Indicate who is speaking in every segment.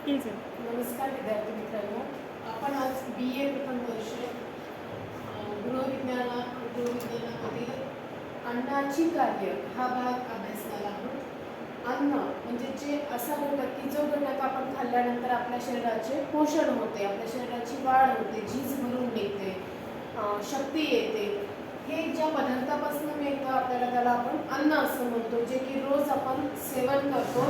Speaker 1: नमस्कार विद्यार्थी मित्रांनो, आपण आज BA प्रथम वर्ष गृहविज्ञानामधील अन्नाची कार्य हा भाग अभ्यासणार आहोत। अन्न म्हणजे जे असा घटक की जो घटक आपण खाल्ल्यानंतर आपल्या शरीराचे पोषण होते, आपल्या शरीराची वाढ होते, झीज भरून निघते, शक्ती येते, हे ज्या पदार्थापासून मिळतं आपल्याला त्याला आपण अन्न असं म्हणतो, जे की रोज आपण सेवन करतो।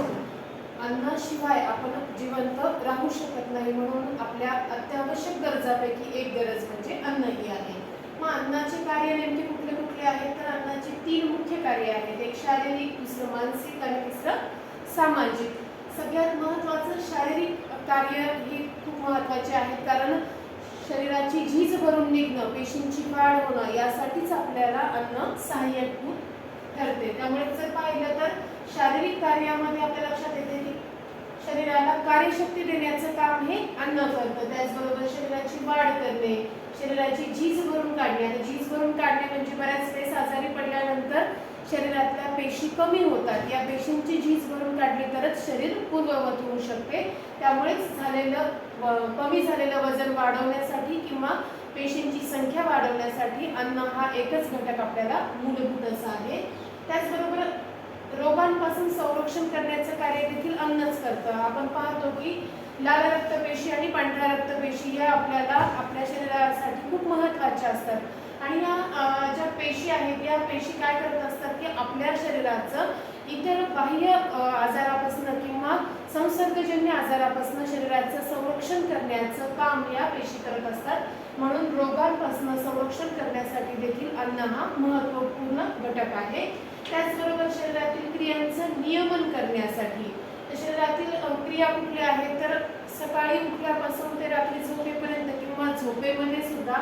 Speaker 1: अन्नाशिवाय आपण जिवंत राहू शकत नाही, म्हणून आपल्या अत्यावश्यक गरजापैकी एक गरज म्हणजे अन्न ही आहे। मग अन्नाचे कार्य नेमके कुठले कुठले आहेत तर अन्नाची 3 मुख्य कार्य आहेत, एक शारीरिक, दुसरं मानसिक आणि तिसरं सामाजिक। सगळ्यात महत्त्वाचं शारीरिक कार्य हे खूप महत्त्वाचे आहेत, कारण शरीराची झीज भरून निघणं, पेशींची वाढ होणं यासाठीच आपल्याला अन्न सहाय्यभूत ठरते। त्यामुळे जर पाहिलं तर शारीरिक कार्यामध्ये आपल्या लक्षात येते की शरीराला कार्यशक्ती देण्याचं काम हे अन्न करतं। त्याचबरोबर शरीराची वाढ करणे, शरीराची झीज भरून काढणे। आता झीज भरून काढणे म्हणजे बऱ्याच वेळेस आजारी पडल्यानंतर शरीरातल्या पेशी कमी होतात, या पेशींची झीज भरून काढली तरच शरीर पूर्ववत होऊ शकते। त्यामुळेच कमी झालेलं वजन वाढवण्यासाठी किंवा पेशींची संख्या वाढवण्यासाठी अन्न हा एकच घटक आपल्याला मूलभूत असा आहे। त्याचबरोबर रोगांपासून संरक्षण करण्याचं कार्य देखील अन्नच करतं। आपण पाहतो की लाल रक्तपेशी आणि पांढऱ्या रक्तपेशी या आपल्याला आपल्या शरीरासाठी खूप महत्त्वाच्या असतात, आणि या ज्या पेशी आहेत या पेशी काय करत असतात की आपल्या शरीराचं इतर बाह्य आजारापासून किंवा संसर्गजन्य आजारापासून शरीराचं संरक्षण करण्याचं काम या पेशी करत असतात। म्हणून रोगांपासून संरक्षण करण्यासाठी देखील अन्न हा महत्त्वपूर्ण घटक आहे। त्याचबरोबर शरीरातील क्रियांचं नियमन करण्यासाठी, शरीरातील क्रिया कुठल्या आहेत तर सकाळी उठल्यापासून ते रात्री झोपेपर्यंत किंवा झोपेमध्ये सुद्धा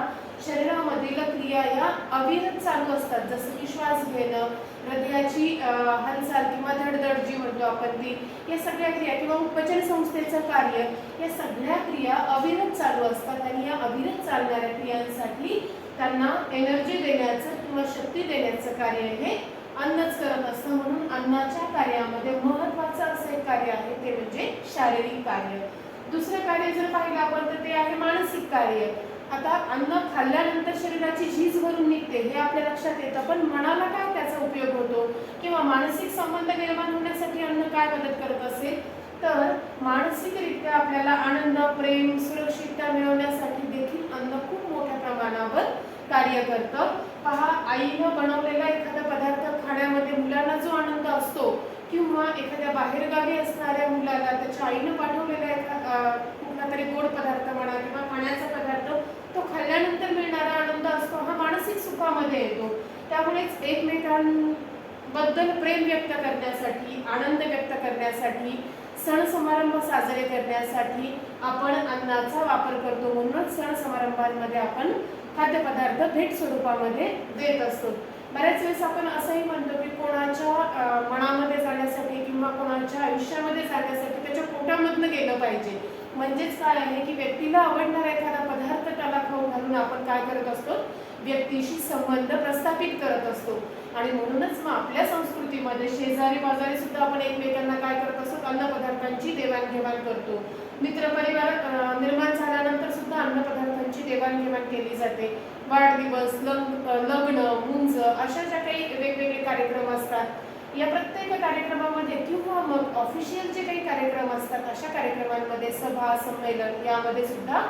Speaker 1: शरीरामधील क्रिया या अविरत चालू असतात, जसं की श्वास घेणं, हृदयाची हालचाल किंवा धडधड जी म्हणतो आपण ती, या सगळ्या क्रिया किंवा उपचार संस्थेचं कार्य, या सगळ्या क्रिया अविरत चालू असतात। आणि या अविरत चालणाऱ्या क्रियांसाठी त्यांना एनर्जी देण्याचं किंवा शक्ती देण्याचं कार्य हे अन्नच करत असतं। म्हणून अन्नाच्या कार्यामध्ये महत्त्वाचं असं एक कार्य आहे ते म्हणजे शारीरिक कार्य। दुसरं कार्य जर पाहिलं आपण तर ते आहे मानसिक कार्य। आता अन्न खाल्ल्यानंतर शरीराची झीज भरून निघते हे आपल्या लक्षात येतं, पण मनाला काय त्याचा उपयोग होतो किंवा मानसिक संबंध निर्माण होण्यासाठी अन्न काय मदत करत असेल तर मानसिकरित्या आपल्याला आनंद, प्रेम, सुरक्षितता मिळवण्यासाठी देखील अन्न खूप मोठ्या प्रमाणावर कार्य करतं। पहा, आईनं बनवलेला एखादा पदार्थ खाण्यामध्ये मुलांना जो आनंद असतो किंवा एखाद्या बाहेरगावी असणाऱ्या मुलाला त्याच्या आईनं पाठवलेला कुठला तरी गोड पदार्थ म्हणा किंवा खाण्याचा पदार्थ तो खाल्ल्यानंतर मिळणारा आनंद असतो हा मानसिक सुखामध्ये येतो। त्यामुळेच एकमेकांबद्दल प्रेम व्यक्त करण्यासाठी, आनंद व्यक्त करण्यासाठी, सण समारंभ साजरे करण्यासाठी आपण अन्नाचा वापर करतो। म्हणूनच सण समारंभांमध्ये आपण खाद्यपदार्थ भेट स्वरूपामध्ये देत असतो। बऱ्याच वेळेस आपण असंही म्हणतो की कोणाच्या मनामध्ये जाण्यासाठी किंवा कोणाच्या आयुष्यामध्ये जाण्यासाठी त्याच्या पोटामधनं गेलं पाहिजे। म्हणजेच काय आहे की व्यक्तीला आवडणारा एखादा पदार्थ त्याला खाऊ घालून आपण काय करत असतो, व्यक्तीशी संबंध प्रस्थापित करत असतो। आणि म्हणूनच मग आपल्या संस्कृतीमध्ये शेजारी पाजारी सुद्धा आपण एकमेकांना काय करत असतो, अन्नपदार्थांची देवाणघेवाण करतो। मित्रपरिवार निर्माण झाल्यानंतर सुद्धा अन्नपदार्थांची देवाणघेवाण केली जाते। वाढदिवस, लग्न, मुंज अशा ज्या काही वेगवेगळे कार्यक्रम असतात, या प्रत्येक कार्यक्रमामध्ये किंवा मग ऑफिशियल जे काही कार्यक्रम असतात अशा कार्यक्रमांमध्ये, सभा संमेलन यामध्ये सुद्धा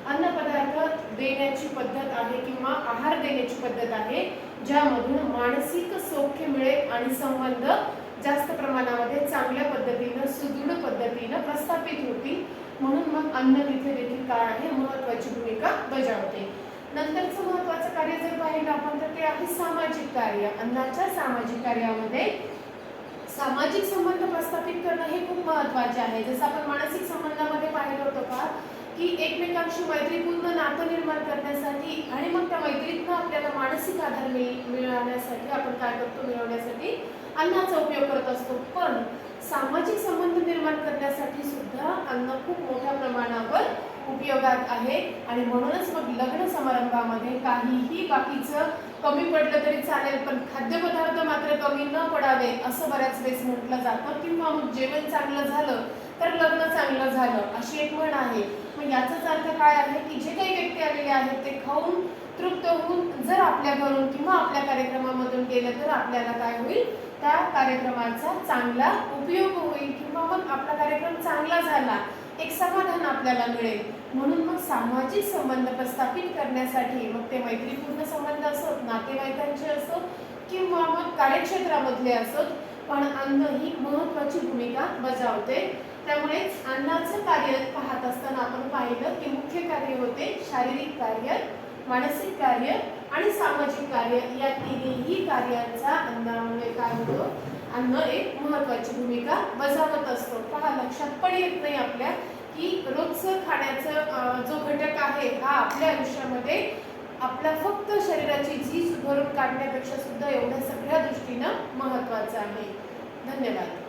Speaker 1: अन्नपदार्थ देण्याची पद्धत आहे किंवा आहार देण्याची पद्धत आहे, ज्यामधून मानसिक सौख्य मिळेल आणि संबंध जास्त प्रमाणामध्ये चांगल्या पद्धतीनं, सुदृढ पद्धतीनं प्रस्थापित होतील। म्हणून मग अन्न तिथे देखील काय आहे, महत्त्वाची भूमिका बजावते। नंतरचं महत्त्वाचं कार्य जर पाहिलं आपण तर ते आहे सामाजिक कार्य। अन्नाच्या सामाजिक कार्यामध्ये सामाजिक संबंध प्रस्थापित करणं हे खूप महत्त्वाचे आहे। जसं आपण मानसिक संबंधामध्ये पाहिलं होतं का की एकमेकांशी मैत्रीपूर्ण नातं निर्माण करण्यासाठी आणि मग त्या मैत्रीतनं आपल्याला मानसिक आधार मिळवण्यासाठी आपण काय करतो, मिळवण्यासाठी अन्नाचा उपयोग करत असतो। पण सामाजिक संबंध निर्माण करण्यासाठी सुद्धा अन्न खूप मोठ्या प्रमाणावर उपयोगात आहे। आणि म्हणूनच मग लग्न समारंभामध्ये काहीही बाकीचं कमी पडलं तरी चालेल, पण खाद्यपदार्थ मात्र कमी न पडावे असं बऱ्याच वेळेस म्हटलं जातं, किंवा मग जेवण चांगलं झालं तर लग्न चांगलं झालं अशी एक म्हण आहे. मग याचाच अर्थ काय आहे की जे काही व्यक्ती आलेले आहेत ते खाऊन तृप्त होऊन जर आपल्या घरून किंवा आपल्या कार्यक्रमामधून गेलं तर आपल्याला काय होईल, त्या कार्यक्रमाचा चांगला उपयोग होईल किंवा मग आपला कार्यक्रम चांगला झाला, एक समाधान आपल्याला मिळेल. म्हणून मग सामाजिक संबंध प्रस्थापित करण्यासाठी, मग ते मैत्रीपूर्ण संबंध असोत, नातेवाईकांचे असोत किंवा मग कार्यक्षेत्रामधले असोत, पण अन्न ही महत्त्वाची भूमिका बजावते. त्यामुळेच अन्नाचं कार्य पाहत असताना आपण पाहिलं की मुख्य कार्य होते शारीरिक कार्य, मानसिक कार्य आणि सामाजिक कार्य. या तिन्ही कार्यांचा अन्नामुळे काय होतं, अन्न एक महत्त्वाची भूमिका बजावत असतो. पहा, लक्षात पण येत नाही आपल्या की रोजचं खाण्याचा जो घटक आहे हा आपल्या आयुष्यामध्ये आपल्या फक्त शरीराची झीज भरून काढण्यापेक्षा सुद्धा एवढ्या सगळ्या दृष्टीनं महत्त्वाचा आहे. धन्यवाद.